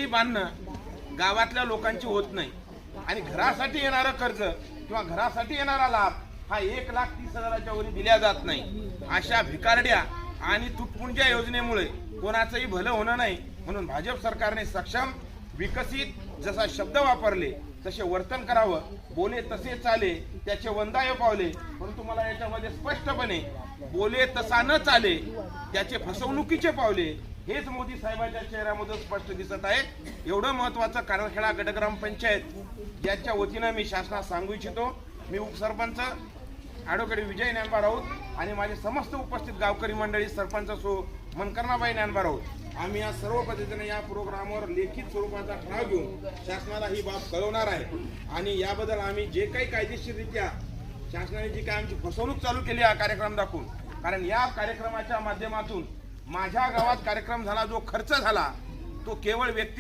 बांधणं गावातल्या लोकांची होत नाही आणि घरासाठी येणारं कर्ज किंवा घरासाठी येणारा लाभ हा 1,30,000च्या वर दिल्या जात नाही। अशा भिकारड्या आणि तुटपुंज्या योजनेमुळे कोणाचंही भलं होणं नाही, म्हणून भाजप सरकारने सक्षम विकसित जसा शब्द वापरले तसे वर्तन करावं, बोले तसे चाले त्याचे वंदाय पावले। परंतु मला याच्यामध्ये स्पष्टपणे बोले तसा न चाले त्याचे फसवणुकीचे पावले हेच मोदी साहेबांच्या चेहऱ्यामधून स्पष्ट दिसत आहे। एवढं महत्वाचं कारंखेडा गटग्राम पंचायत याच्या वतीनं मी शासनास सांगू इच्छितो। मी उपसरपंच ॲडव्होकेट विजय ज्ञानबा राऊत आणि माझे समस्त उपस्थित गावकरी मंडळी, सरपंच सो मनकर्णाबाई ज्ञानबा राऊत, आम्ही या सर्व पद्धतीने या प्रोग्रामवर लेखित स्वरूपाचा ठराव घेऊन शासनाला ही बाब कळवणार आहे आणि याबद्दल आम्ही जे काही कायदेशीररित्या शासनाने जी काय आमची फसवणूक चालू केली हा कार्यक्रम दाखवून, कारण या कार्यक्रमाच्या माध्यमातून माझ्या गावात कार्यक्रम झाला, जो खर्च झाला तो केवळ व्यक्ती